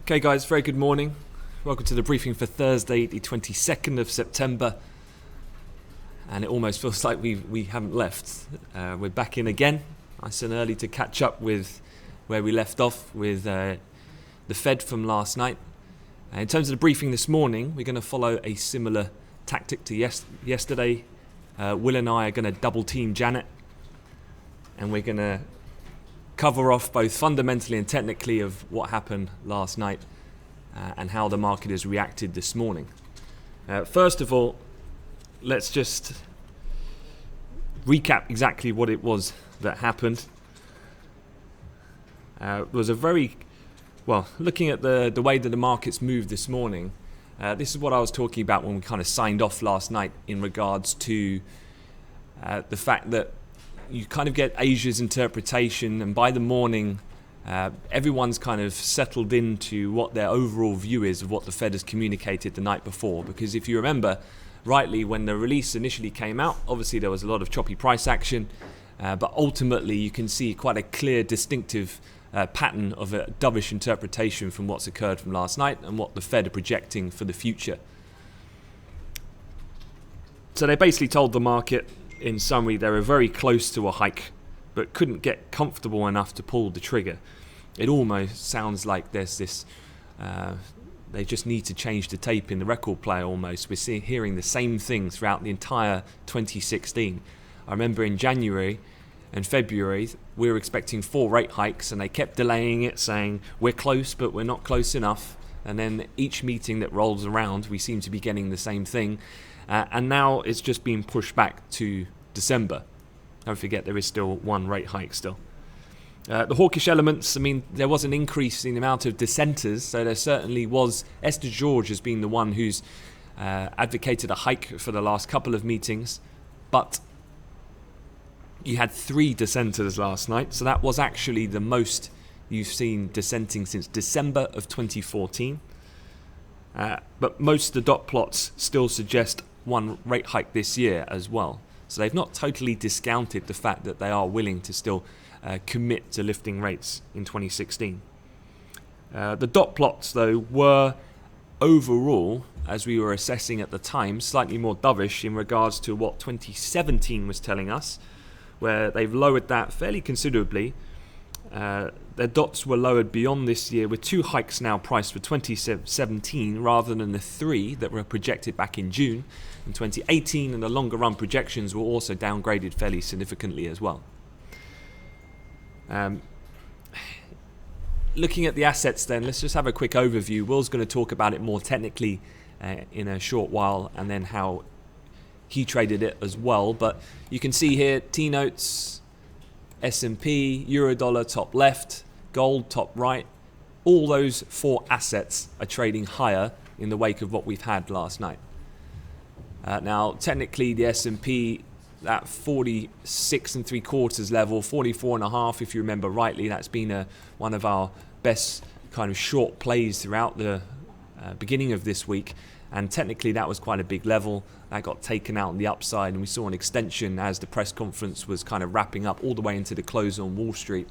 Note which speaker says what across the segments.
Speaker 1: Okay guys, very good morning. Welcome to the briefing for Thursday, the 22nd of September. And it almost feels like we haven't left. We're back in again, nice and early to catch up with where we left off with the Fed from last night. In terms of the briefing this morning, we're going to follow a similar tactic to yesterday. Will and I are going to double team Janet, and we're going to cover off both fundamentally and technically of what happened last night and how the market has reacted this morning. First of all, let's just recap exactly what it was that happened. It was a very, looking at the way that the markets moved this morning, this is what I was talking about when we kind of signed off last night in regards to the fact that you kind of get Asia's interpretation, and by the morning everyone's kind of settled into what their overall view is of what the Fed has communicated the night before. Because if you remember rightly, when the release initially came out, obviously there was a lot of choppy price action, but ultimately you can see quite a clear distinctive pattern of a dovish interpretation from what's occurred from last night and what the Fed are projecting for the future. So they basically told the market, in summary, they were very close to a hike, but couldn't get comfortable enough to pull the trigger. It almost sounds like there's this, they just need to change the tape in the record player almost. We're hearing the same thing throughout the entire 2016. I remember in January and February, we were expecting 4 rate hikes, and they kept delaying it, saying, we're close, but we're not close enough. And then each meeting that rolls around, we seem to be getting the same thing. And now it's just being pushed back to December. Don't forget, there is still 1 rate hike still. The hawkish elements, there was an increase in the amount of dissenters, so there certainly was. Esther George has been the one who's advocated a hike for the last couple of meetings, but you had 3 dissenters last night, so that was actually the most you've seen dissenting since December of 2014. But most of the dot plots still suggest 1 rate hike this year as well. So they've not totally discounted the fact that they are willing to still commit to lifting rates in 2016. The dot plots, though, were overall, as we were assessing at the time, slightly more dovish in regards to what 2017 was telling us, where they've lowered that fairly considerably. Their dots were lowered beyond this year, with 2 hikes now priced for 2017 rather than the 3 that were projected back in June in 2018, and the longer run projections were also downgraded fairly significantly as well. Looking at the assets then, let's just have a quick overview. Will's going to talk about it more technically in a short while, and then how he traded it as well. But you can see here T-notes, S&P, Eurodollar top left, gold top right. All those 4 assets are trading higher in the wake of what we've had last night. Now, technically, the S&P at 46.75 level, 44.5 if you remember rightly. That's been one of our best kind of short plays throughout the beginning of this week. And technically, that was quite a big level. That got taken out on the upside, and we saw an extension as the press conference was kind of wrapping up all the way into the close on Wall Street.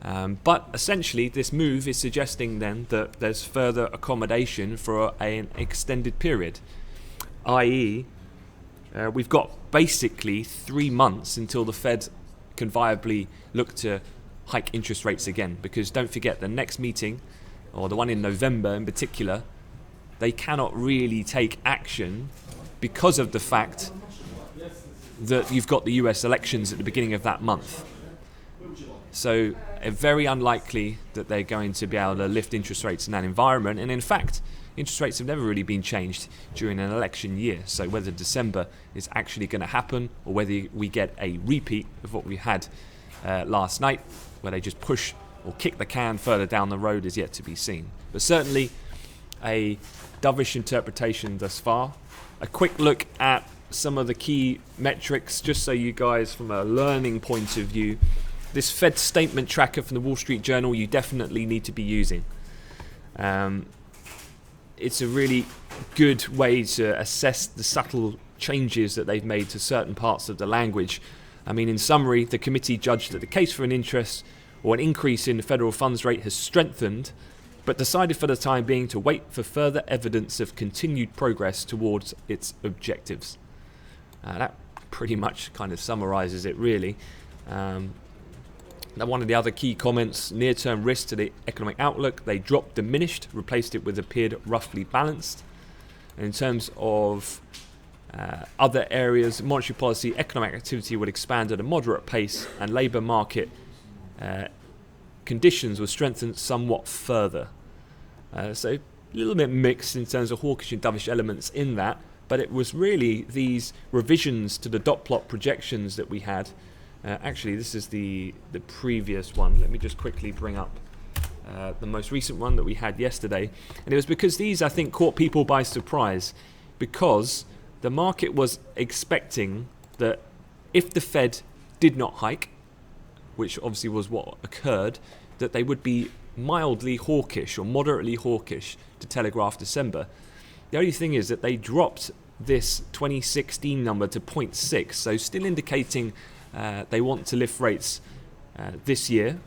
Speaker 1: But essentially, this move is suggesting then that there's further accommodation for an extended period, i.e., we've got basically 3 months until the Fed can viably look to hike interest rates again. Because don't forget, the next meeting, or the one in November in particular, they cannot really take action because of the fact that you've got the US elections at the beginning of that month. So very unlikely that they're going to be able to lift interest rates in that environment. And in fact, interest rates have never really been changed during an election year. So whether December is actually going to happen, or whether we get a repeat of what we had last night, where they just push or kick the can further down the road, is yet to be seen. But certainly a dovish interpretation thus far. A quick look at some of the key metrics, just so you guys, from a learning point of view. This Fed statement tracker from the Wall Street Journal, you definitely need to be using. It's a really good way to assess the subtle changes that they've made to certain parts of the language. In summary, the committee judged that the case for an interest or an increase in the federal funds rate has strengthened, but decided for the time being to wait for further evidence of continued progress towards its objectives. That pretty much kind of summarizes it, really. Now, one of the other key comments, near-term risks to the economic outlook, they dropped diminished, replaced it with appeared roughly balanced. And in terms of other areas, monetary policy, economic activity would expand at a moderate pace, and labour market conditions were strengthened somewhat further. So a little bit mixed in terms of hawkish and dovish elements in that, but it was really these revisions to the dot plot projections that we had. Actually, this is the previous one. Let me just quickly bring up the most recent one that we had yesterday. And it was because these, I think, caught people by surprise, because the market was expecting that if the Fed did not hike, which obviously was what occurred, that they would be mildly hawkish or moderately hawkish to telegraph December. The only thing is that they dropped this 2016 number to 0.6, so still indicating they want to lift rates this year.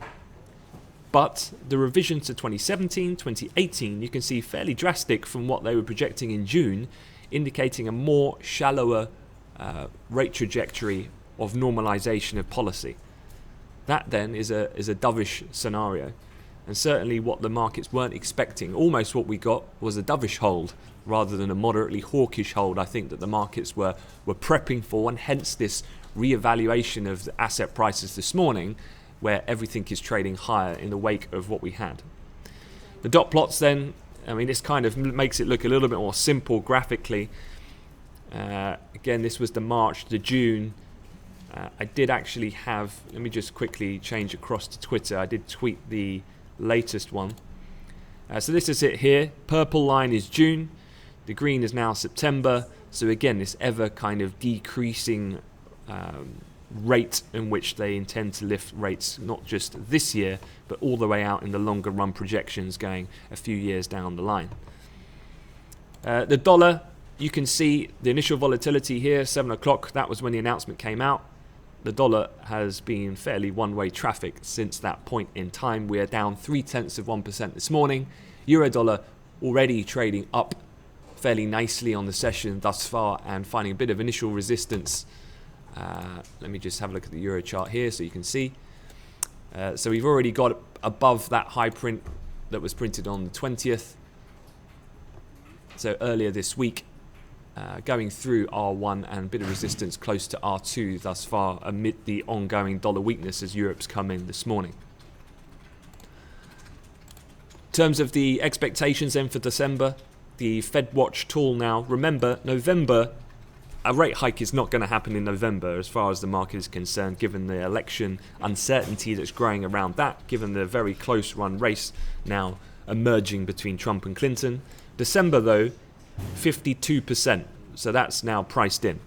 Speaker 1: But the revision to 2017, 2018, you can see fairly drastic from what they were projecting in June, indicating a more shallower rate trajectory of normalization of policy. That then is a dovish scenario, and certainly what the markets weren't expecting. Almost what we got was a dovish hold rather than a moderately hawkish hold, I think, that the markets were prepping for, and hence this re-evaluation of the asset prices this morning, where everything is trading higher in the wake of what we had. The dot plots then, I mean, this kind of makes it look a little bit more simple graphically. Again, this was the March to June. I did actually have, let me just quickly change across to Twitter. I did tweet the latest one. So this is it here. Purple line is June. The green is now September. So again, this ever kind of decreasing rate in which they intend to lift rates, not just this year, but all the way out in the longer run projections going a few years down the line. The dollar, you can see the initial volatility here, 7 o'clock. That was when the announcement came out. The dollar has been fairly one-way traffic since that point in time. We are down 0.3% this morning. Euro dollar already trading up fairly nicely on the session thus far and finding a bit of initial resistance. Let me just have a look at the euro chart here so you can see. So we've already got above that high print that was printed on the 20th. So earlier this week. Going through R1 and a bit of resistance close to R2 thus far amid the ongoing dollar weakness as Europe's come in this morning. In terms of the expectations then for December, the Fed Watch tool now, remember November, a rate hike is not going to happen in November as far as the market is concerned, given the election uncertainty that's growing around that, given the very close run race now emerging between Trump and Clinton. December though, 52%, so that's now priced in.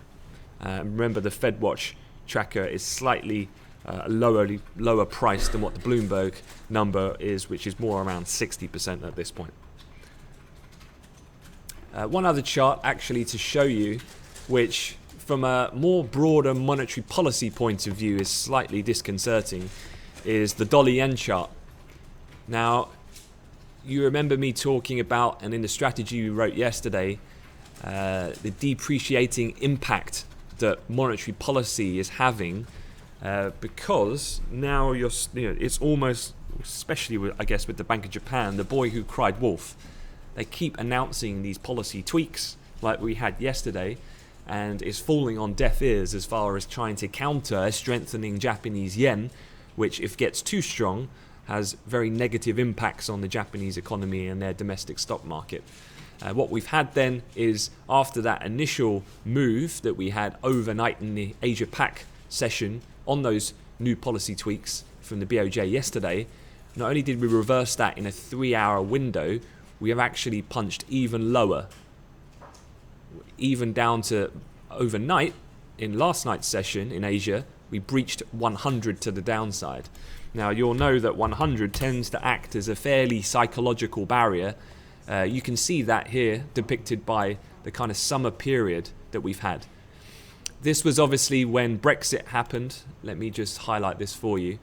Speaker 1: Remember, the Fed Watch tracker is slightly lower priced than what the Bloomberg number is, which is more around 60% at this point. One other chart actually to show you, which from a more broader monetary policy point of view is slightly disconcerting, is the dollar yen chart. Now, you remember me talking about, and in the strategy we wrote yesterday, the depreciating impact that monetary policy is having, because now it's almost, especially with, I guess, with the Bank of Japan, the boy who cried wolf. They keep announcing these policy tweaks like we had yesterday, and it's falling on deaf ears as far as trying to counter a strengthening Japanese yen, which, if gets too strong, has very negative impacts on the Japanese economy and their domestic stock market. What we've had then is, after that initial move that we had overnight in the Asia-Pac session on those new policy tweaks from the BOJ yesterday, not only did we reverse that in a 3-hour window, we have actually punched even lower. Even down to overnight, in last night's session in Asia, we breached 100 to the downside. Now, you'll know that 100 tends to act as a fairly psychological barrier. You can see that here depicted by the kind of summer period that we've had. This was obviously when Brexit happened. Let me just highlight this for you.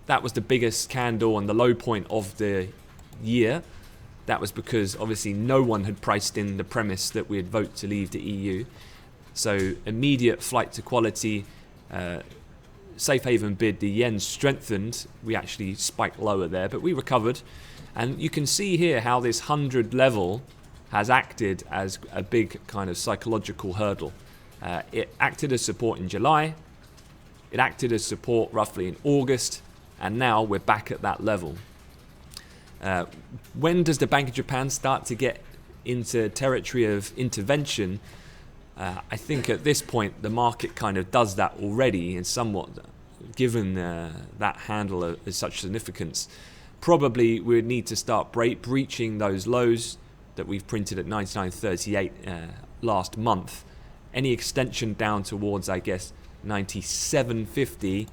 Speaker 1: That was the biggest candle and the low point of the year. That was because obviously no one had priced in the premise that we'd vote to leave the EU. So immediate flight to quality, safe haven bid, the yen strengthened. We actually spiked lower there, but we recovered. And you can see here how this 100 level has acted as a big kind of psychological hurdle. It acted as support in July, it acted as support roughly in August, and now we're back at that level. When does the Bank of Japan start to get into territory of intervention? I think at this point the market kind of does that already, and somewhat given that handle of such significance. Probably we would need to start breaching those lows that we've printed at 99.38 last month. Any extension down towards, I guess, 97.50,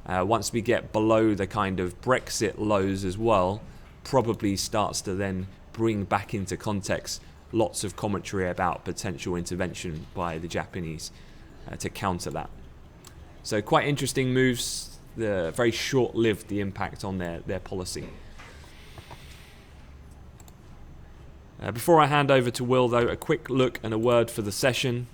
Speaker 1: once we get below the kind of Brexit lows as well, probably starts to then bring back into context lots of commentary about potential intervention by the Japanese to counter that. So quite interesting moves, very short-lived, the impact on their policy. Before I hand over to Will, though, a quick look and a word for the session.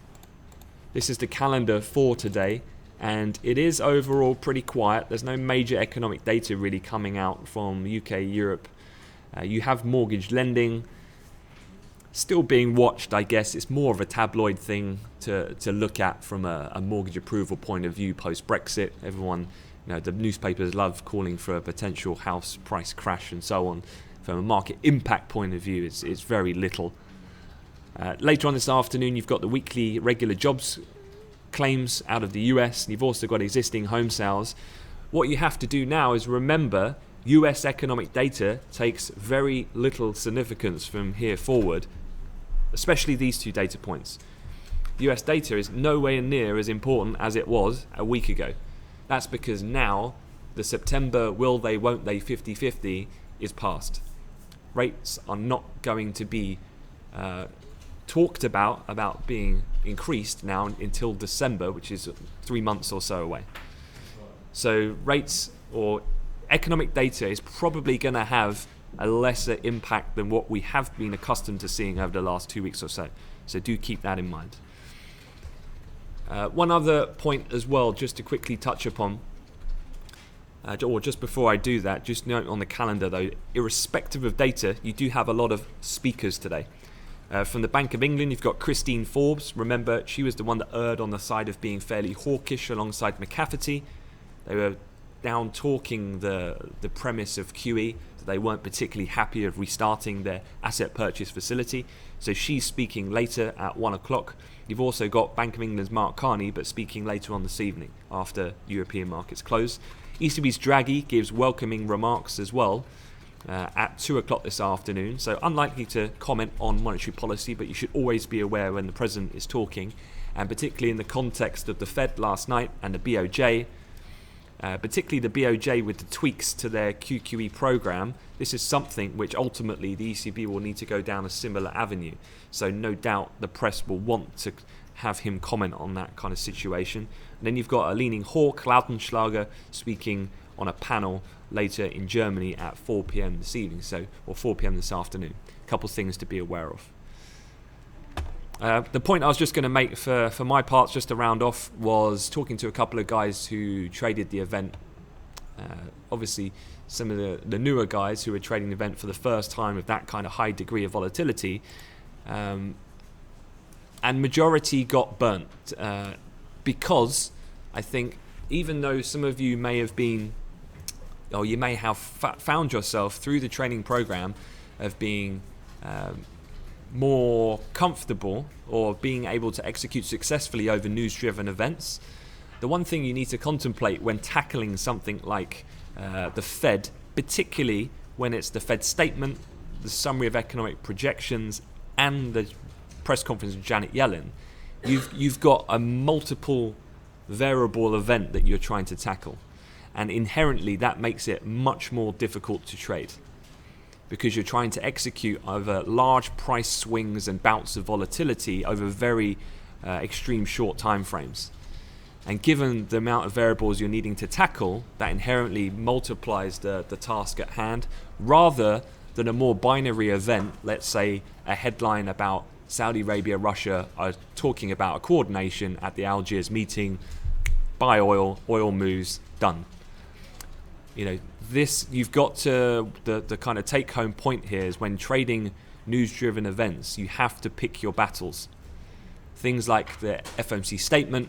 Speaker 1: This is the calendar for today, and it is overall pretty quiet. There's no major economic data really coming out from UK, Europe. You have mortgage lending still being watched, I guess. It's more of a tabloid thing to look at from a mortgage approval point of view post-Brexit. Everyone, the newspapers love calling for a potential house price crash and so on. From a market impact point of view, it's very little. Later on this afternoon, you've got the weekly regular jobs claims out of the US, and you've also got existing home sales. What you have to do now is remember US economic data takes very little significance from here forward, especially these two data points. US data is nowhere near as important as it was a week ago. That's because now the September will they, won't they 50-50 is past. Rates are not going to be talked about being increased now until December, which is 3 months or so away. So rates or economic data is probably going to have a lesser impact than what we have been accustomed to seeing over the last 2 weeks or so. So do keep that in mind. One other point as well, just to quickly touch upon, or just before I do that, just note on the calendar though, irrespective of data, you do have a lot of speakers today. From the Bank of England, you've got Christine Forbes. Remember, she was the one that erred on the side of being fairly hawkish alongside McCafferty. They were down talking the premise of QE, that they weren't particularly happy of restarting their asset purchase facility. So she's speaking later at 1 o'clock. You've also got Bank of England's Mark Carney, but speaking later on this evening after European markets close. ECB's Draghi gives welcoming remarks as well at 2 o'clock this afternoon. So unlikely to comment on monetary policy, but you should always be aware when the President is talking, and particularly in the context of the Fed last night and the BOJ, particularly the BOJ with the tweaks to their QQE program. This is something which ultimately the ECB will need to go down a similar avenue. So no doubt the press will want to have him comment on that kind of situation. And then you've got a leaning hawk, Lautenschlager, speaking on a panel later in Germany at 4 p.m. this evening, or 4 p.m. this afternoon. A couple of things to be aware of. The point I was just going to make for my part, just to round off, was talking to a couple of guys who traded the event. Obviously, some of the newer guys who were trading the event for the first time with that kind of high degree of volatility, and majority got burnt because I think even though some of you may have been, or you may have found yourself through the training program of being more comfortable or being able to execute successfully over news-driven events, the one thing you need to contemplate when tackling something like the Fed, particularly when it's the Fed statement, the summary of economic projections, and the press conference of Janet Yellen, you've got a multiple variable event that you're trying to tackle, and inherently that makes it much more difficult to trade, because you're trying to execute over large price swings and bouts of volatility over very extreme short time frames. And given the amount of variables you're needing to tackle, that inherently multiplies the task at hand, rather than a more binary event, let's say a headline about Saudi Arabia, Russia are talking about a coordination at the Algiers meeting, buy oil, oil moves, done. This, you've got to, the kind of take home point here is when trading news driven events, you have to pick your battles. Things like the FOMC statement,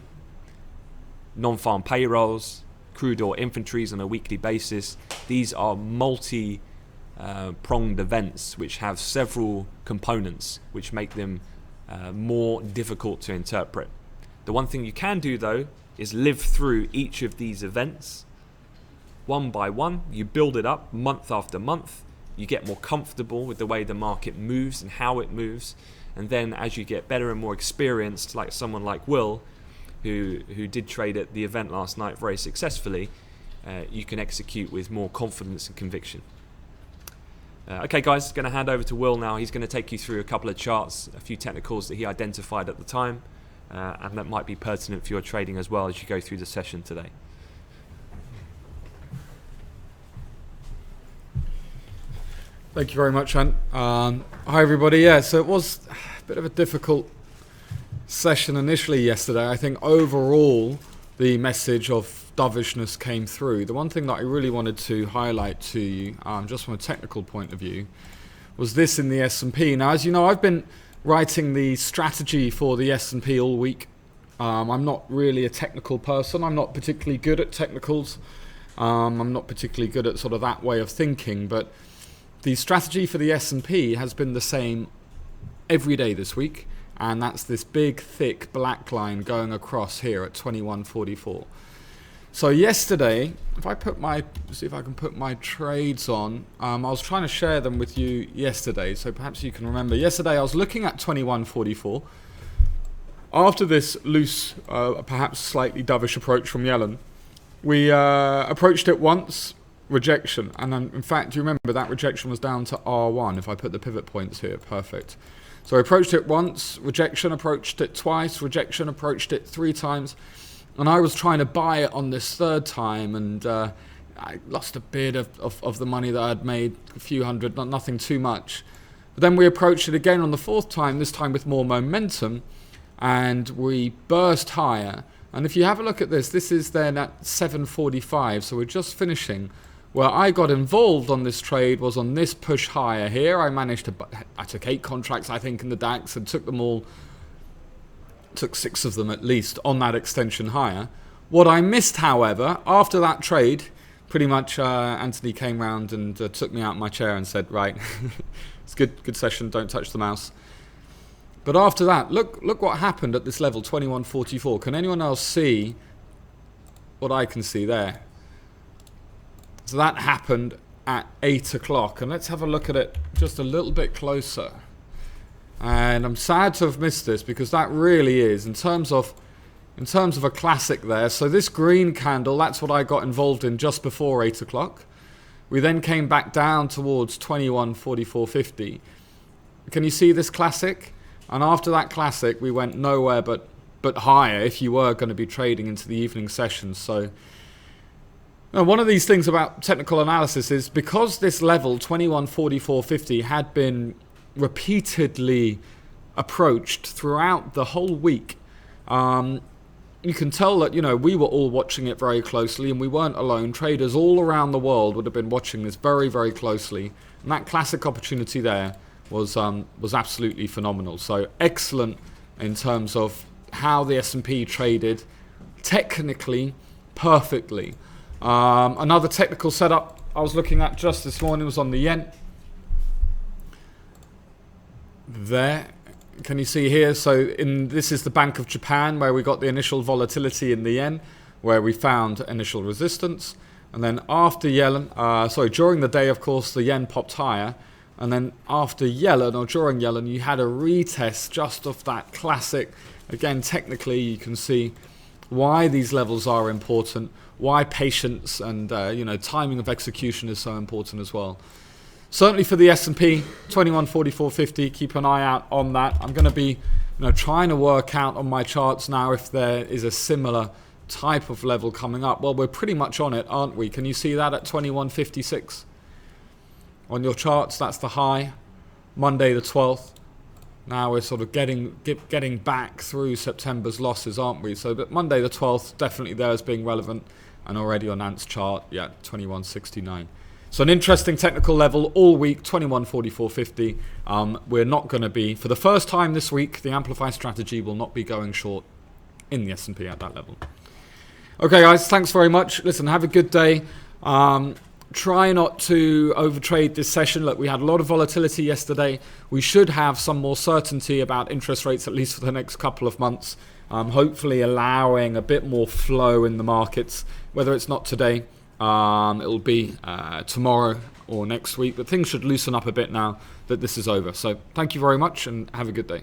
Speaker 1: non-farm payrolls, crude oil inventories on a weekly basis, these are multi-pronged events which have several components which make them more difficult to interpret. The one thing you can do though is live through each of these events one by one. You build it up month after month. You get more comfortable with the way the market moves and how it moves, and then as you get better and more experienced, like someone like Will, who did trade at the event last night very successfully, you can execute with more confidence and conviction. Okay guys, going to hand over to Will now. He's going to take you through a couple of charts, a few technicals that he identified at the time, and that might be pertinent for your trading as well as you go through the session today.
Speaker 2: Thank you very much, Ant. Hi everybody. Yeah, so it was a bit of a difficult session initially yesterday. I think overall the message of dovishness came through. The one thing that I really wanted to highlight to you, just from a technical point of view, was this in the S&P. Now, as you know, I've been writing the strategy for the S&P all week. I'm not really a technical person. I'm not particularly good at technicals. I'm not particularly good at sort of that way of thinking, but the strategy for the S&P has been the same every day this week, and that's this big, thick black line going across here at 21.44. So yesterday, see if I can put my trades on. I was trying to share them with you yesterday, so perhaps you can remember. Yesterday I was looking at 21.44. After this loose, perhaps slightly dovish approach from Yellen, we approached it once, rejection, and then in fact, you remember that rejection was down to R1. If I put the pivot points here, perfect. So I approached it once, rejection, approached it twice, rejection, approached it 3 times, and I was trying to buy it on this 3rd time, and I lost a bit of the money that I'd made, a few hundred, nothing too much. But then we approached it again on the 4th time, this time with more momentum, and we burst higher. And if you have a look at this is then at 7.45, so we're just finishing. Where I got involved on this trade was on this push higher here. I took 8 contracts, I think, in the DAX and took them all, took 6 of them at least on that extension higher. What I missed, however, after that trade, pretty much Anthony came round and took me out of my chair and said, right, it's good session, don't touch the mouse. But after that, look what happened at this level, 21.44. Can anyone else see what I can see there? So that happened at 8 o'clock, and let's have a look at it just a little bit closer. And I'm sad to have missed this because that really is, in terms of a classic there. So this green candle, that's what I got involved in just before 8 o'clock. We then came back down towards 21.44.50. Can you see this classic? And after that classic, we went nowhere but higher if you were going to be trading into the evening sessions. So now, one of these things about technical analysis is because this level, 21.44.50, had been repeatedly approached throughout the whole week, you can tell that, we were all watching it very closely, and we weren't alone. Traders all around the world would have been watching this very, very closely. And that classic opportunity there was absolutely phenomenal. So excellent in terms of how the S&P traded, technically, perfectly. Another technical setup I was looking at just this morning was on the yen. There, can you see here? So this is the Bank of Japan, where we got the initial volatility in the yen, where we found initial resistance. And then after Yellen, during the day, of course, the yen popped higher. And then after Yellen, or during Yellen, you had a retest just of that classic. Again, technically, you can see why these levels are important, why patience and timing of execution is so important as well. Certainly for the S&P, 21.44.50, keep an eye out on that. I'm going to be trying to work out on my charts now if there is a similar type of level coming up. Well, we're pretty much on it, aren't we? Can you see that at 21.56? On your charts, that's the high, Monday the 12th. Now we're sort of getting back through September's losses, aren't we? So, but Monday the 12th, definitely there as being relevant. And already on Ant's chart, 2169. So an interesting technical level all week, 2144.50. We're not going to be, for the first time this week, the Amplify strategy will not be going short in the S&P at that level. Okay, guys, thanks very much. Listen, have a good day. Try not to overtrade this session. Look, we had a lot of volatility yesterday. We should have some more certainty about interest rates, at least for the next couple of months. Hopefully allowing a bit more flow in the markets, whether it's not today. It'll be tomorrow or next week, but things should loosen up a bit now that this is over. So thank you very much and have a good day.